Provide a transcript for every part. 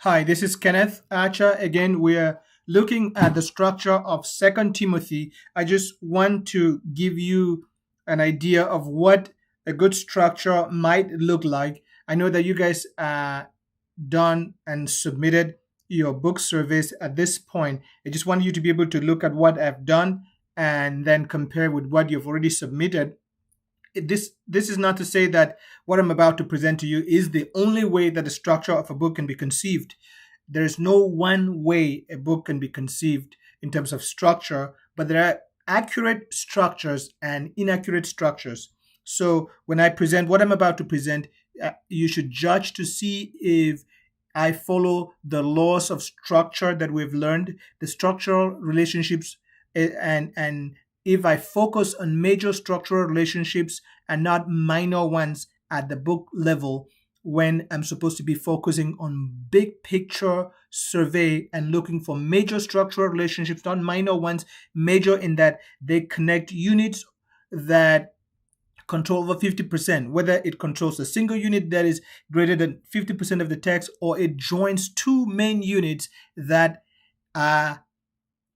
Hi, this is Kenneth Acha. Again, we're looking at the structure of Second Timothy. I just want to give you an idea of what a good structure might look like. I know that you guys done and submitted your book surveys at this point. I just want you to be able to look at what I've done and then compare with what you've already submitted. This is not to say that what I'm about to present to you is the only way that the structure of a book can be conceived. There is no one way a book can be conceived in terms of structure, but there are accurate structures and inaccurate structures. So when I present what I'm about to present, you should judge to see if I follow the laws of structure that we've learned, the structural relationships, and if I focus on major structural relationships and not minor ones at the book level, when I'm supposed to be focusing on big picture survey and looking for major structural relationships, not minor ones, major in that they connect units that control over 50%, whether it controls a single unit that is greater than 50% of the text, or it joins two main units that are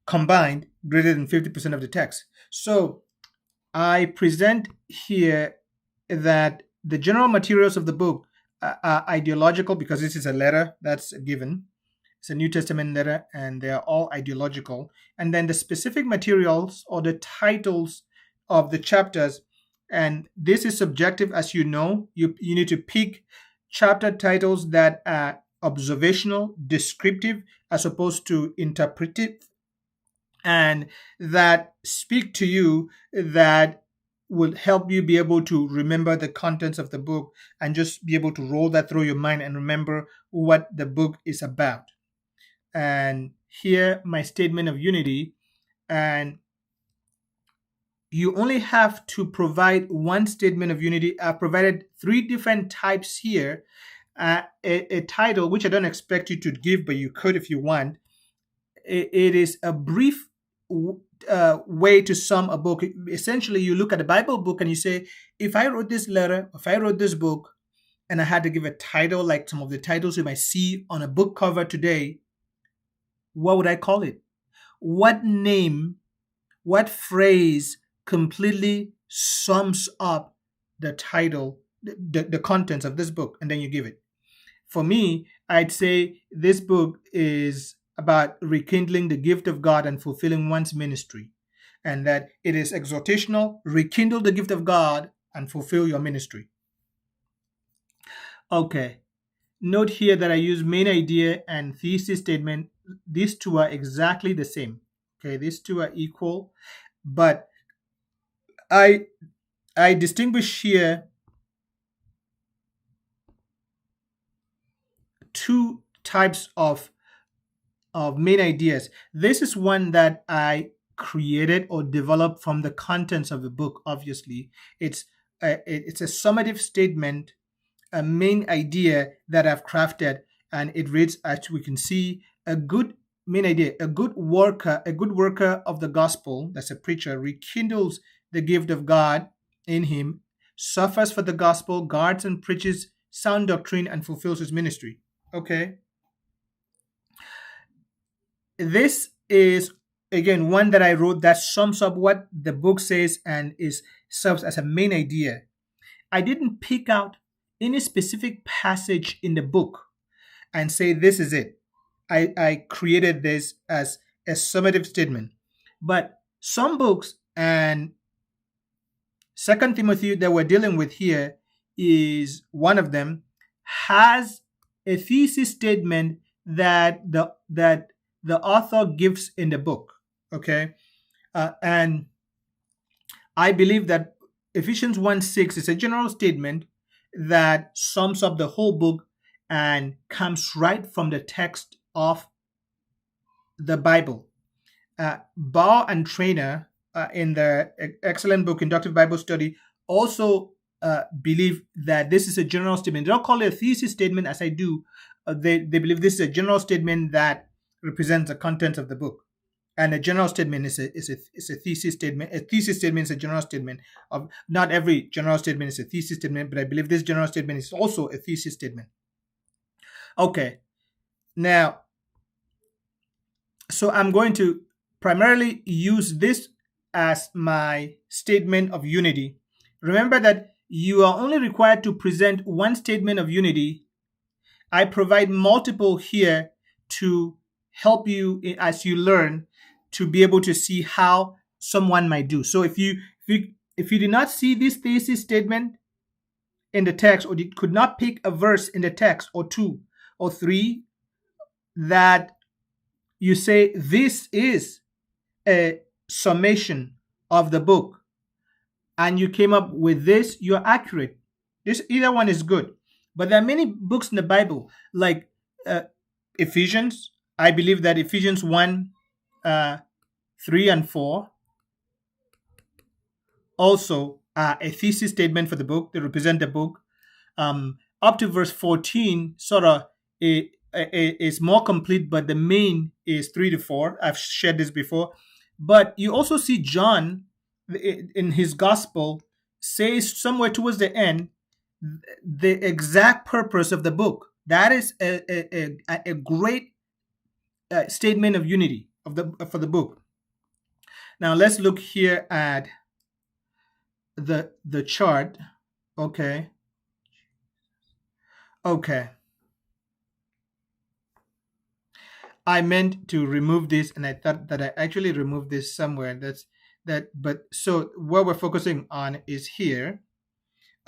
combined greater than 50% of the text. So I present here that the general materials of the book are ideological because this is a letter that's given. It's a New Testament letter and they are all ideological. And then the specific materials or the titles of the chapters, and this is subjective, as you know. You need to pick chapter titles that are observational, descriptive, as opposed to interpretive, and that speak to you, that will help you be able to remember the contents of the book and just be able to roll that through your mind and remember what the book is about. And here, my statement of unity. And you only have to provide one statement of unity. I've provided three different types here. A title, which I don't expect you to give, but you could if you want. It is a brief way to sum a book. Essentially, you look at a Bible book and you say, if I wrote this letter, if I wrote this book, and I had to give a title like some of the titles you might see on a book cover today, what would I call it? What name, what phrase completely sums up the title, the contents of this book, and then you give it? For me, I'd say this book is about rekindling the gift of God and fulfilling one's ministry, and that it is exhortational, rekindle the gift of God and fulfill your ministry. Okay, note here that I use main idea and thesis statement. These two are exactly the same. Okay, these two are equal, but I I distinguish here two types of main ideas. This is one that I created or developed from the contents of the book. Obviously, it's a summative statement, a main idea that I've crafted, and it reads, as we can see, a good main idea: a good worker of the gospel, that's a preacher, rekindles the gift of God in him, suffers for the gospel, guards and preaches sound doctrine, and fulfills his ministry. Okay, this is again one that I wrote that sums up what the book says and is serves as a main idea. I didn't pick out any specific passage in the book and say this is it. I created this as a summative statement. But some books, and Second Timothy that we're dealing with here is one of them, has a thesis statement that the author gives in the book. Okay, and I believe that Ephesians 1:6 is a general statement that sums up the whole book and comes right from the text of the Bible. Barr and Trainer, in their excellent book, Inductive Bible Study, also believe that this is a general statement. They don't call it a thesis statement as I do. They believe this is a general statement that represents the content of the book. And a general statement is a thesis statement. A thesis statement is a general statement. Of not every general statement is a thesis statement, but I believe this general statement is also a thesis statement. Okay. Now, so I'm going to primarily use this as my statement of unity. Remember that you are only required to present one statement of unity. I provide multiple here to help you as you learn to be able to see how someone might do. So if you did not see this thesis statement in the text, or you could not pick a verse in the text or two or three that you say this is a summation of the book, and you came up with this, you're accurate. This either one is good. But there are many books in the Bible, like Ephesians. I believe that Ephesians 1, 3 and 4 also a thesis statement for the book. They represent the book. Up to verse 14 sort of is more complete, but the main is 3 to 4. I've shared this before. But you also see John in his gospel says somewhere towards the end the exact purpose of the book. That is a great statement of unity for the book. Now let's look here at the chart. Okay. I meant to remove this, and I thought that I actually removed this somewhere. But so what we're focusing on is here.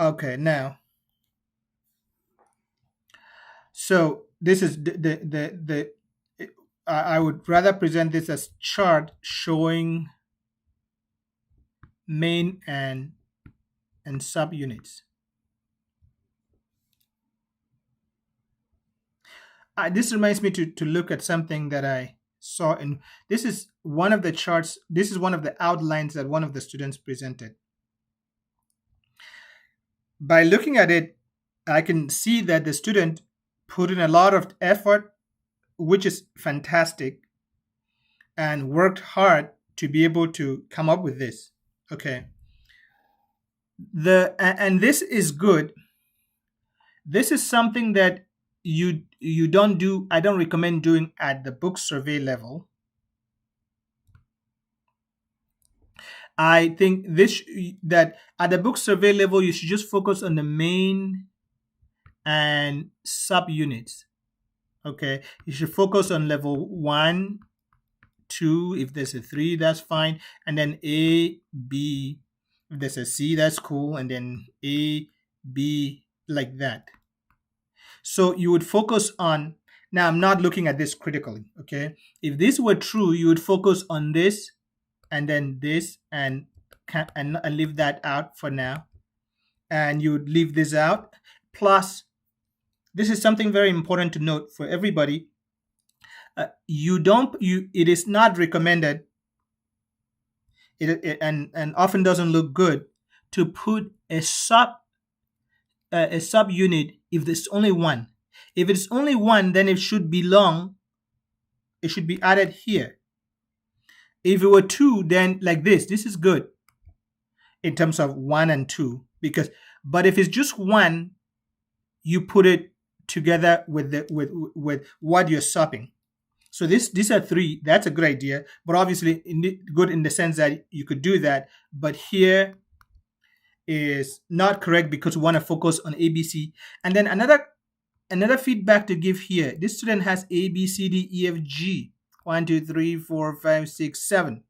Okay, now. So this is I would rather present this as chart showing main and subunits. This reminds me to look at something that I saw in, this is one of the charts, this is one of the outlines that one of the students presented. By looking at it, I can see that the student put in a lot of effort, which is fantastic, and worked hard to be able to come up with this. Okay. And this is good. This is something that you don't do, I don't recommend doing at the book survey level. I think that at the book survey level, you should just focus on the main and subunits. Okay, you should focus on level 1, 2. If there's a 3, that's fine, and then A, B. If there's a C, that's cool, and then A, B, like that. So you would focus on, now I'm not looking at this critically, okay? If this were true, you would focus on this and then this and leave that out for now. And you would leave this out. Plus, this is something very important to note for everybody. It is not recommended, and often doesn't look good, to put a subunit if there's only one. If it's only one, then it should belong, it should be added here. If it were 2, then like this is good in terms of 1 and 2, but if it's just 1, you put it together with what you're subbing. So these are 3. That's a good idea, but obviously good in the sense that you could do that. But here is not correct because we want to focus on ABC. And then another feedback to give here. This student has A, B, C, D, E, F, G. 1, 2, 3, 4, 5, 6, 7.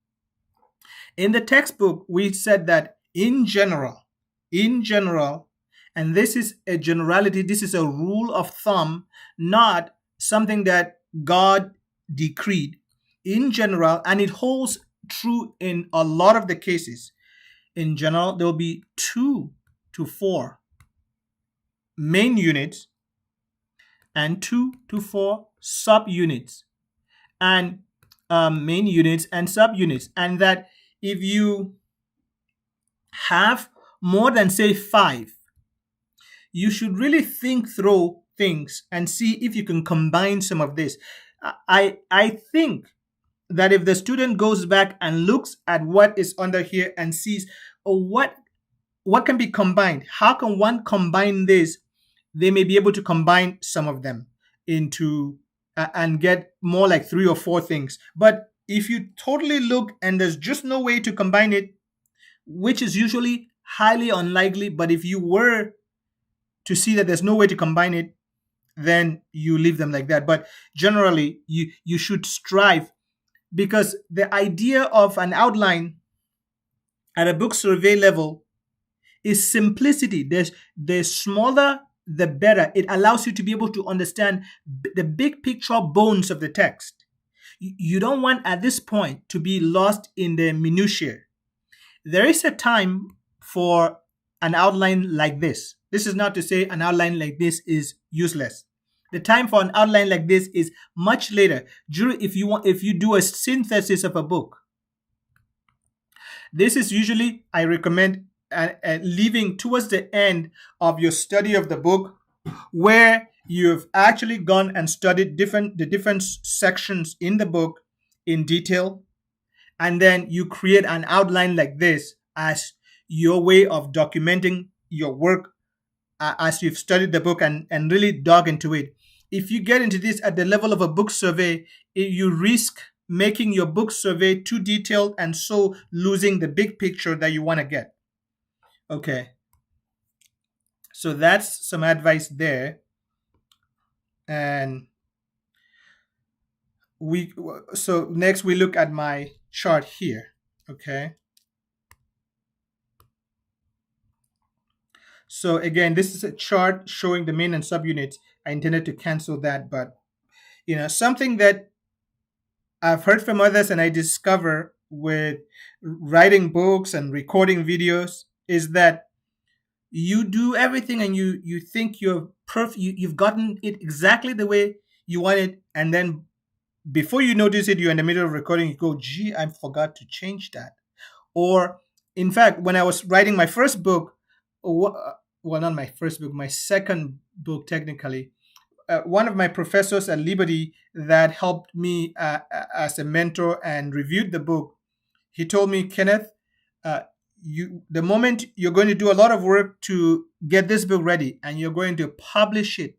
In the textbook, we said that in general, and this is a generality, this is a rule of thumb, not something that God decreed. In general, and it holds true in a lot of the cases. In general, there will be 2 to 4 main units and 2 to 4 subunits, and main units and subunits. And that if you have more than, say, 5, you should really think through things and see if you can combine some of this. I think that if the student goes back and looks at what is under here and sees what can be combined, how can one combine this, they may be able to combine some of them into and get more like 3 or 4 things. But if you totally look and there's just no way to combine it, which is usually highly unlikely, but if you were to see that there's no way to combine it, then you leave them like that. But generally, you should strive, because the idea of an outline at a book survey level is simplicity. The smaller, the better. It allows you to be able to understand the big picture bones of the text. You don't want at this point to be lost in the minutiae. There is a time for an outline like this. This is not to say an outline like this is useless. The time for an outline like this is much later. If you do a synthesis of a book, this is usually, I recommend leaving towards the end of your study of the book, where you've actually gone and studied the different sections in the book in detail, and then you create an outline like this as your way of documenting your work as you've studied the book and really dug into it. If you get into this at the level of a book survey, you risk making your book survey too detailed and so losing the big picture that you want to get. Okay. So that's some advice there. And so next we look at my chart here. Okay. So again, this is a chart showing the main and subunits. I intended to cancel that, but something that I've heard from others and I discover with writing books and recording videos is that you do everything and you think you're perfect, you've gotten it exactly the way you want it, and then before you notice it, you're in the middle of recording, you go, gee, I forgot to change that. Or in fact, when I was writing my first book, well, not my first book, my second book technically, one of my professors at Liberty that helped me as a mentor and reviewed the book, he told me, Kenneth, the moment you're going to do a lot of work to get this book ready and you're going to publish it,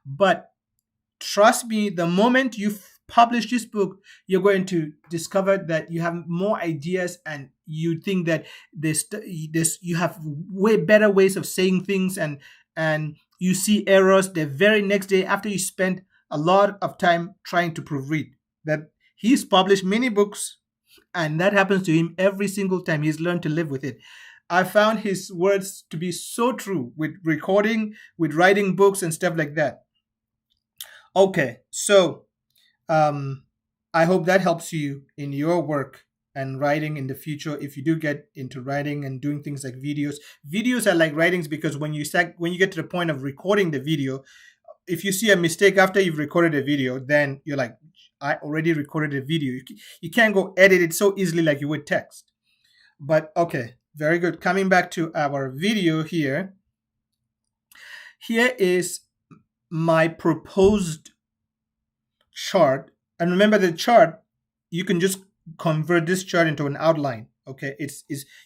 but trust me, the moment you publish this book, you're going to discover that you have more ideas and you think that you have way better ways of saying things, and you see errors the very next day after you spent a lot of time trying to proofread. That he's published many books and that happens to him every single time. He's learned to live with it. I found his words to be so true with recording, with writing books and stuff like that. Okay, so I hope that helps you in your work and writing in the future. If you do get into writing and doing things like videos are like writings, because when you get to the point of recording the video, if you see a mistake after you've recorded a video, then you're like, I already recorded a video. You can't go edit it so easily like you would text. But okay, very good. Coming back to our video here. Here is my proposed chart. And remember, the chart, you can just convert this chart into an outline. Okay,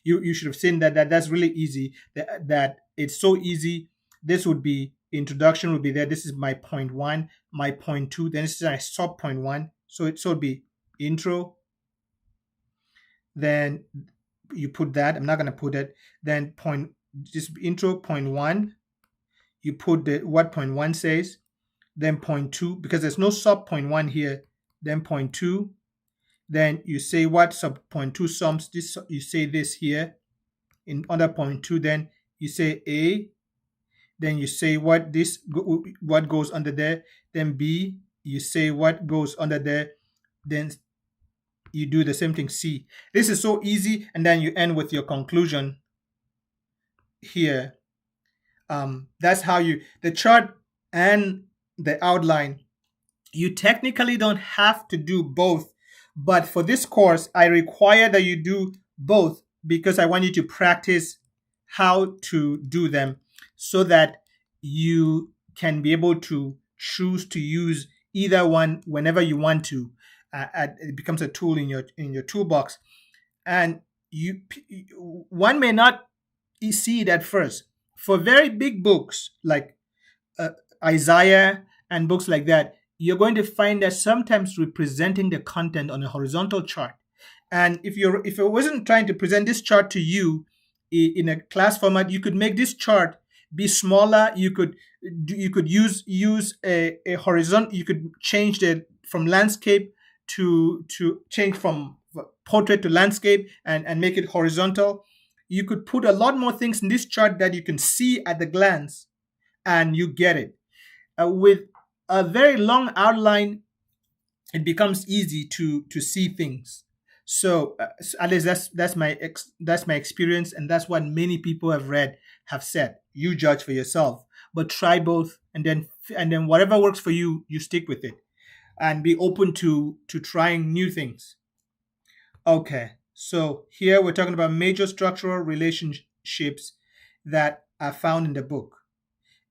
you should have seen that's really easy. That it's so easy. This would be introduction would be there. This is my point 1, my point 2. Then this is my sub point 1. So it would be intro. Then you put that. I'm not gonna put it. Then just intro point 1. You put what point 1 says. Then point 2, because there's no sub point 1 here. Then point 2. Then you say what sub point 2 sums this. You say this here in under point 2. Then you say A. Then you say what goes under there. Then B. You say what goes under there. Then you do the same thing, C. This is so easy, and then you end with your conclusion here. That's how the chart and the outline. You technically don't have to do both, but for this course, I require that you do both because I want you to practice how to do them so that you can be able to choose to use either one whenever you want to. It becomes a tool in your toolbox, and one may not see it at first. For very big books like Isaiah and books like that, you're going to find that sometimes representing the content on a horizontal chart. And if I wasn't trying to present this chart to you in a class format, you could make this chart be smaller. You could use a horizontal. You could change the from landscape to change from portrait to landscape and make it horizontal. You could put a lot more things in this chart that you can see at the glance, and you get it. With a very long outline, it becomes easy to see things. So at least that's my experience, and that's what many people have read have said. You judge for yourself, but try both, and then whatever works for you, you stick with it, and be open to trying new things. Okay, so here we're talking about major structural relationships that are found in the book.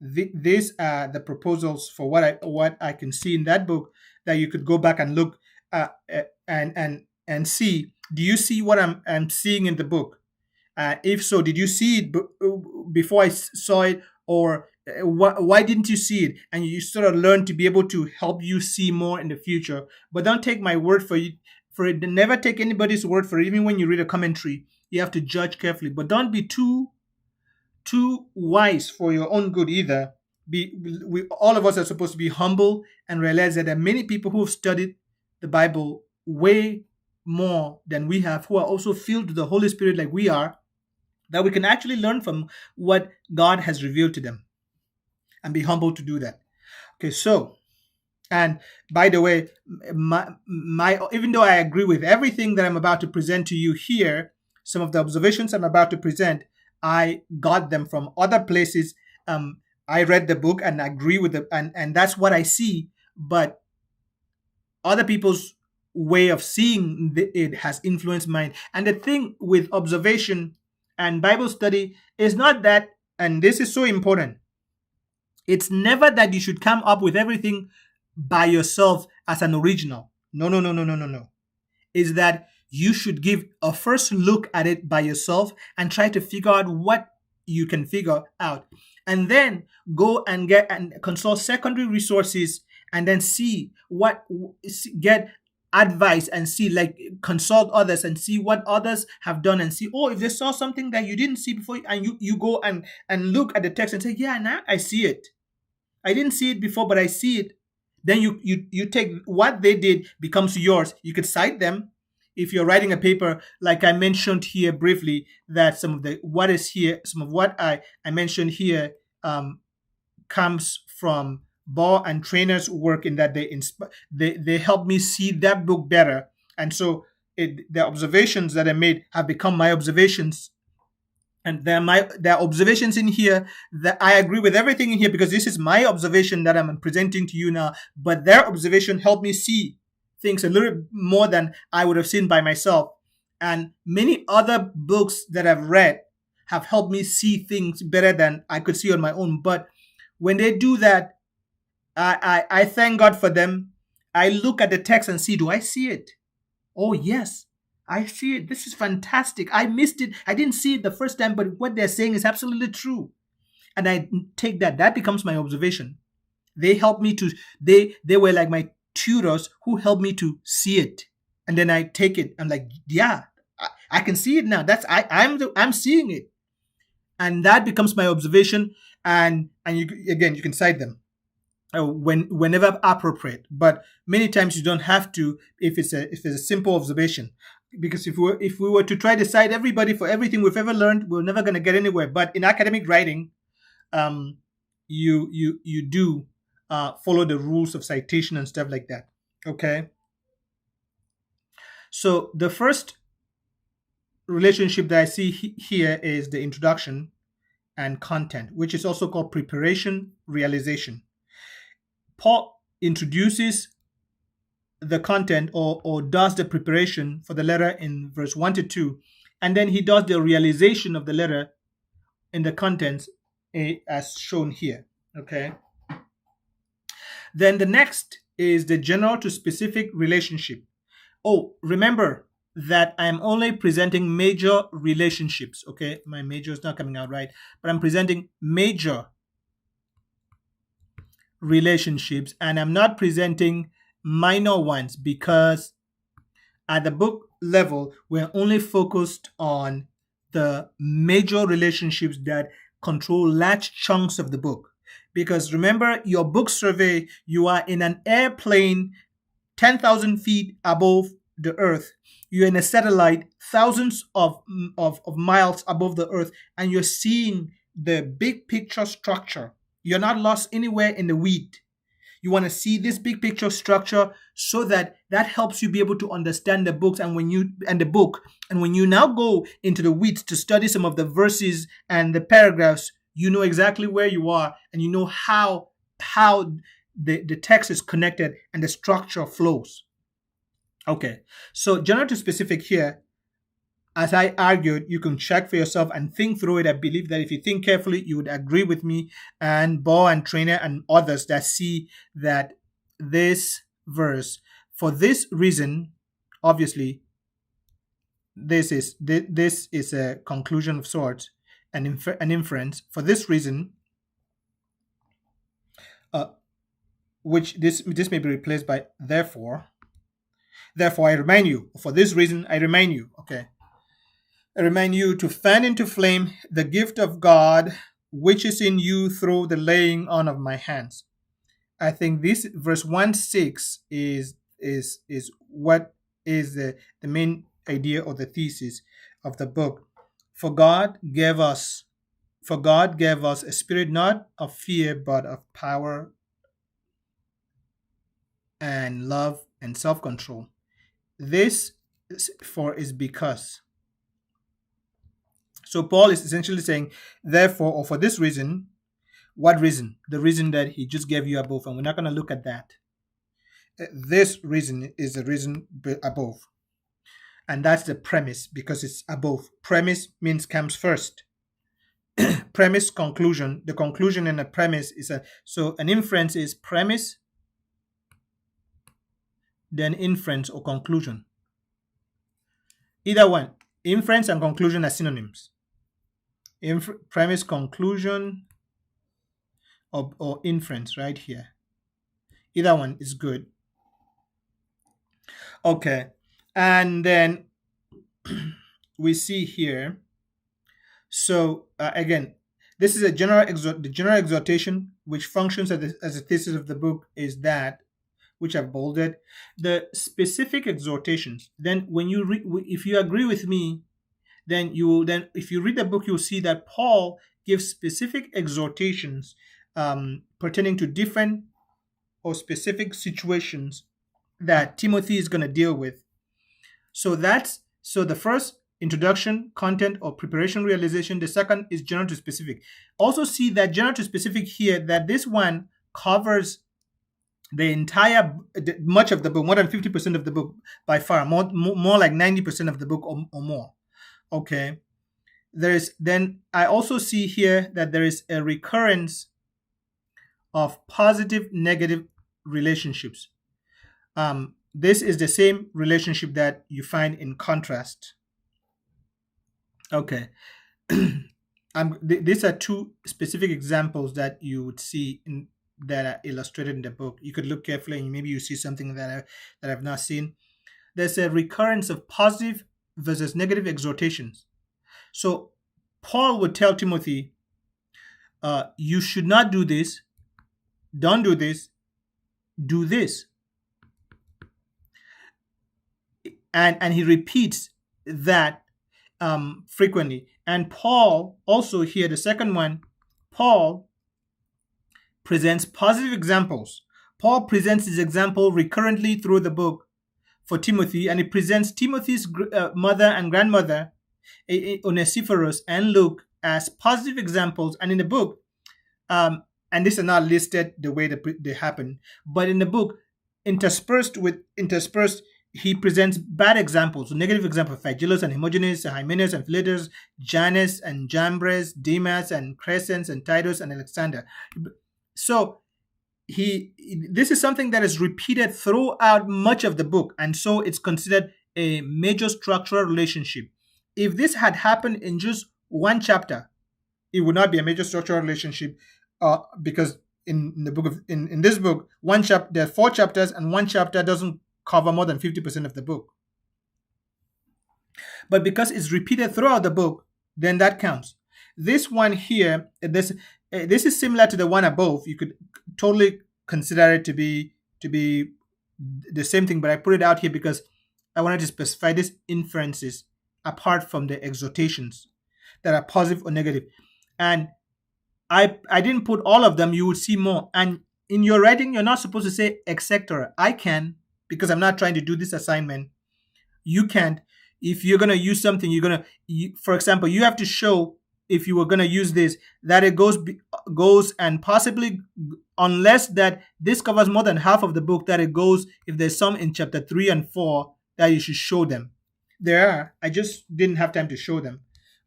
These are the proposals for what I can see in that book, that you could go back and look and see. Do you see what I'm seeing in the book? If so, did you see it before I saw it, or why didn't you see it? And you sort of learn to be able to help you see more in the future. But don't take my word for it. Never take anybody's word for it. Even when you read a commentary, you have to judge carefully. But don't be too wise for your own good either. All of us are supposed to be humble and realize that there are many people who have studied the Bible way more than we have, who are also filled with the Holy Spirit like we are, that we can actually learn from what God has revealed to them, and be humble to do that. Okay, so, and by the way, my even though I agree with everything that I'm about to present to you here, some of the observations I'm about to present, I got them from other places. I read the book and agree with it, and that's what I see. But other people's way of seeing it has influenced mine. And the thing with observation and Bible study is not that, and this is so important, it's never that you should come up with everything by yourself as an original. No, no, no, no, no, no, no. Is that you should give a first look at it by yourself and try to figure out what you can figure out. And then go and get and consult secondary resources, and then get advice, and see, like, consult others and see what others have done, and see, if they saw something that you didn't see before, and you go and look at the text and say, yeah, now I see it. I didn't see it before, but I see it. Then you take what they did, becomes yours. You could cite them if you're writing a paper, like I mentioned here briefly, that some of what I mentioned here comes from Ball and Trainer's work, in that they helped me see that book better. And so the observations that I made have become my observations. And there are observations in here that I agree with everything in here, because this is my observation that I'm presenting to you now. But their observation helped me see things a little more than I would have seen by myself. And many other books that I've read have helped me see things better than I could see on my own. But when they do that, I thank God for them. I look at the text and see, do I see it? Oh, yes, I see it. This is fantastic. I missed it. I didn't see it the first time, but what they're saying is absolutely true. And I take that. That becomes my observation. They helped me they were like my tutors who helped me to see it. And then I take it. I'm like, yeah, I can see it now. I'm seeing it. And that becomes my observation. And you can cite them whenever appropriate. But many times you don't have to if it's a simple observation. Because if we were to try to cite everybody for everything we've ever learned, we're never going to get anywhere. But in academic writing, you do follow the rules of citation and stuff like that. Okay. So the first relationship that I see here is the introduction and content, which is also called preparation, realization. Paul introduces the content or does the preparation for the letter in verse 1 to 2, and then he does the realization of the letter in the contents as shown here. Okay. Then the next is the general to specific relationship. Oh, remember that I'm only presenting major relationships. Okay, my major is not coming out right, but I'm presenting major relationships, and I'm not presenting minor ones because at the book level, we're only focused on the major relationships that control large chunks of the book. Because remember, your book survey, you are in an airplane 10,000 feet above the earth. You're in a satellite thousands of miles above the earth, and you're seeing the big picture structure. You're not lost anywhere in the weed. You want to see this big picture structure so that that helps you be able to understand the books and the book. And when you now go into the weeds to study some of the verses and the paragraphs, you know exactly where you are, and you know how the text is connected and the structure flows. Okay, so general to specific here, as I argued, you can check for yourself and think through it. I believe that if you think carefully, you would agree with me and Bo and Trainer and others that see that this verse, for this reason, obviously, this is a conclusion of sorts, an inference. For this reason, which this may be replaced by therefore. Therefore, I remind you. For this reason, I remind you. Okay. I remind you to fan into flame the gift of God which is in you through the laying on of my hands. I think this verse 1:6 is what is the main idea or the thesis of the book. For God gave us a spirit not of fear but of power and love and self-control. This is because. So Paul is essentially saying, therefore, or for this reason. What reason? The reason that he just gave you above, and we're not going to look at that. This reason is the reason above. And that's the premise because it's above. Premise means comes first. Premise, conclusion. The conclusion in a premise is so an inference is premise, then inference or conclusion. Either one. Inference and conclusion are synonyms. Premise, conclusion, or inference right here. Either one is good. Okay. And then we see here. So again, this is the general exhortation, which functions as a thesis of the book, is that which I've bolded. The specific exhortations. Then when you if you agree with me, then if you read the book, you'll see that Paul gives specific exhortations pertaining to different or specific situations that Timothy is going to deal with. So the first, introduction, content, or preparation, realization. The second is general to specific. Also see that general to specific here, that this one covers the much of the book, more than 50% of the book by far, more like 90% of the book or more. Okay. Then I also see here that there is a recurrence of positive, negative relationships. This is the same relationship that you find in contrast. Okay. These are two specific examples that you would see that are illustrated in the book. You could look carefully and maybe you see something that I've not seen. There's a recurrence of positive versus negative exhortations. So Paul would tell Timothy, you should not do this, don't do this, do this. And he repeats that frequently. And Paul also here, the second one, Paul presents positive examples. Paul presents his example recurrently through the book for Timothy, and he presents Timothy's mother and grandmother, Onesiphorus and Luke, as positive examples. And in the book, and these are not listed the way they happen, but in the book, interspersed, he presents bad examples, negative examples: Phygellus and Hermogenes, Hymenaeus and Philetus, Jannes and Jambres, Demas and Crescens and Titus and Alexander. So this is something that is repeated throughout much of the book, and so it's considered a major structural relationship. If this had happened in just one chapter, it would not be a major structural relationship because in the book of in this book, one chapter, there are 4 chapters, and one chapter doesn't cover more than 50% of the book. But because it's repeated throughout the book, then that counts. This one here, this is similar to the one above. You could totally consider it to be the same thing, but I put it out here because I wanted to specify these inferences apart from the exhortations that are positive or negative. And I didn't put all of them. You will see more. And in your writing, you're not supposed to say etc. I can, because I'm not trying to do this assignment. You can't. If you're going to use something, for example, you have to show, if you were going to use this, that it goes and possibly, unless that this covers more than half of the book, that it goes, if there's some in chapter 3 and 4, that you should show them. There are. I just didn't have time to show them.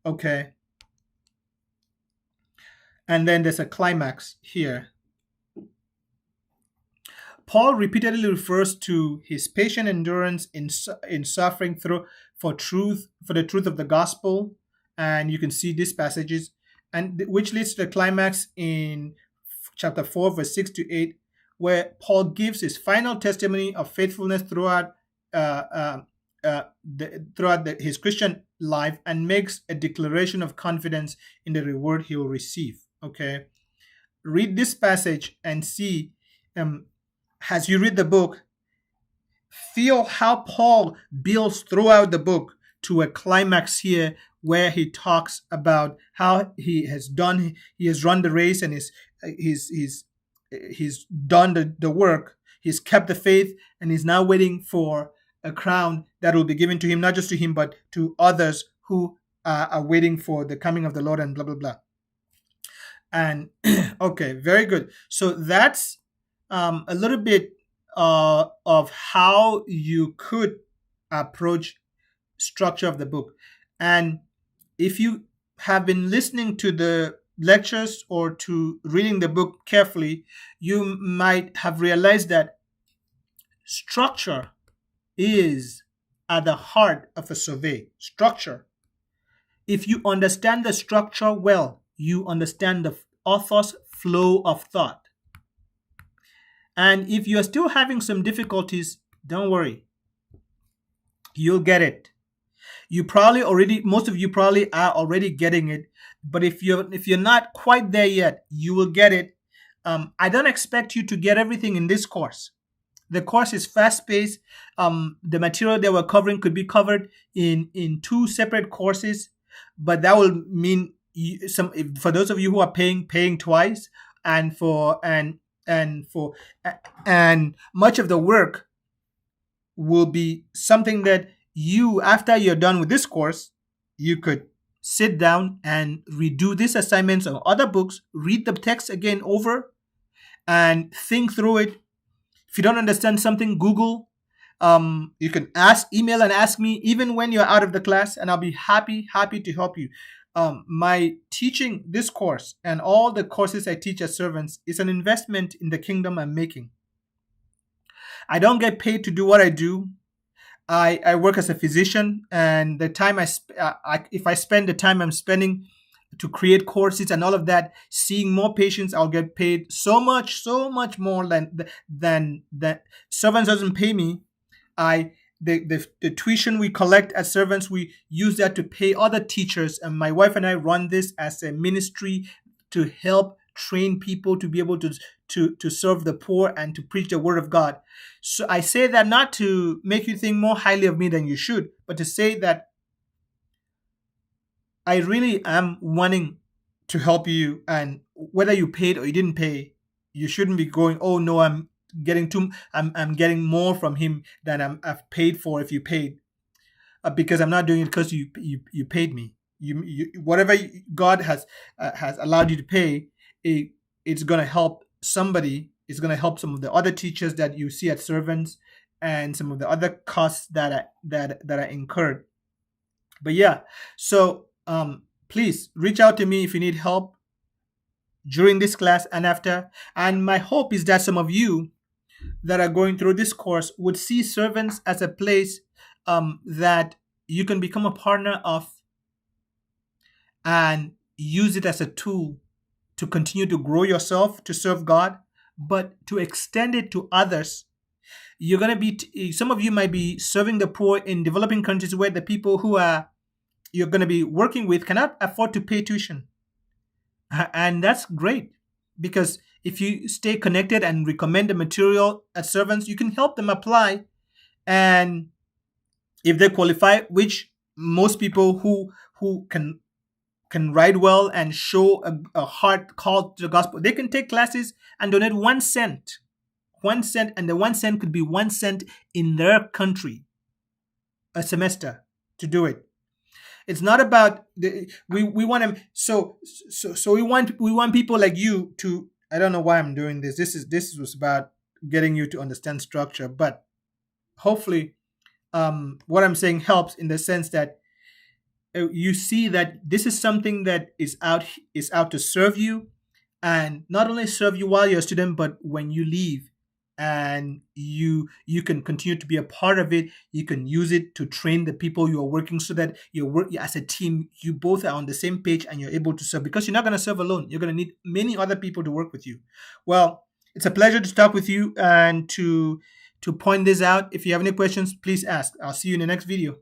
Okay. And then there's a climax here. Paul repeatedly refers to his patient endurance in suffering for the truth of the gospel, and you can see these passages, and which leads to the climax in chapter 4, verse 6 to 8, where Paul gives his final testimony of faithfulness throughout his Christian life, and makes a declaration of confidence in the reward he will receive. Okay, read this passage and see. As you read the book, feel how Paul builds throughout the book to a climax here, where he talks about how he has run the race, and he's done the work, he's kept the faith, and he's now waiting for a crown that will be given to him, not just to him, but to others who are waiting for the coming of the Lord, and blah, blah, blah. And okay, very good. So that's a little bit of how you could approach structure of the book. And if you have been listening to the lectures or to reading the book carefully, you might have realized that structure is at the heart of a survey. Structure. If you understand the structure well, you understand the author's flow of thought. And if you're still having some difficulties, don't worry. You'll get it. Most of you probably are already getting it. But if you're not quite there yet, you will get it. I don't expect you to get everything in this course. The course is fast-paced. The material that we're covering could be covered in 2 separate courses, but that will mean for those of you who are paying twice, and much of the work will be something that you, after you're done with this course, you could sit down and redo these assignments on other books, read the text again over, and think through it. If you don't understand something, Google. You can email and ask me even when you're out of the class, and I'll be happy to help you. My teaching this course and all the courses I teach as servants is an investment in the kingdom I'm making. I don't get paid to do what I do. I work as a physician, and the time if I spend the time I'm spending to create courses and all of that, seeing more patients, I'll get paid so much more than that. Servants doesn't pay me. The tuition we collect as servants, we use that to pay other teachers, and my wife and I run this as a ministry to help train people to be able to serve the poor and to preach the word of God. So I say that not to make you think more highly of me than you should, but to say that I really am wanting to help you, and whether you paid or you didn't pay, you shouldn't be going, oh no, I'm getting more from him than I've paid for if you paid, because I'm not doing it because you paid me. You whatever God has allowed you to pay, it's going to help somebody. It's going to help some of the other teachers that you see at servants, and some of the other costs that are incurred. But yeah, so please reach out to me if you need help during this class and after. And my hope is that some of you that are going through this course would see servants as a place that you can become a partner of, and use it as a tool to continue to grow yourself, to serve God, but to extend it to others. You're going to be, some of you might be serving the poor in developing countries where the people who are you're going to be working with cannot afford to pay tuition. And that's great, because if you stay connected and recommend the material as servants, you can help them apply. And if they qualify, which most people who can write well and show a heart call to the gospel, they can take classes and donate 1 cent. 1 cent, and the 1 cent could be 1 cent in their country a semester to do it. It's not about we want to so we want people like you to. I don't know why I'm doing this. This was about getting you to understand structure, but hopefully, what I'm saying helps in the sense that you see that this is something that is out to serve you, and not only serve you while you're a student, but when you leave, and you can continue to be a part of it. You can use it to train the people you are working, so that you work as a team. You both are on the same page and you're able to serve, because you're not going to serve alone. You're going to need many other people to work with you. Well, it's a pleasure to talk with you and to point this out. If you have any questions, please ask. I'll see you in the next video.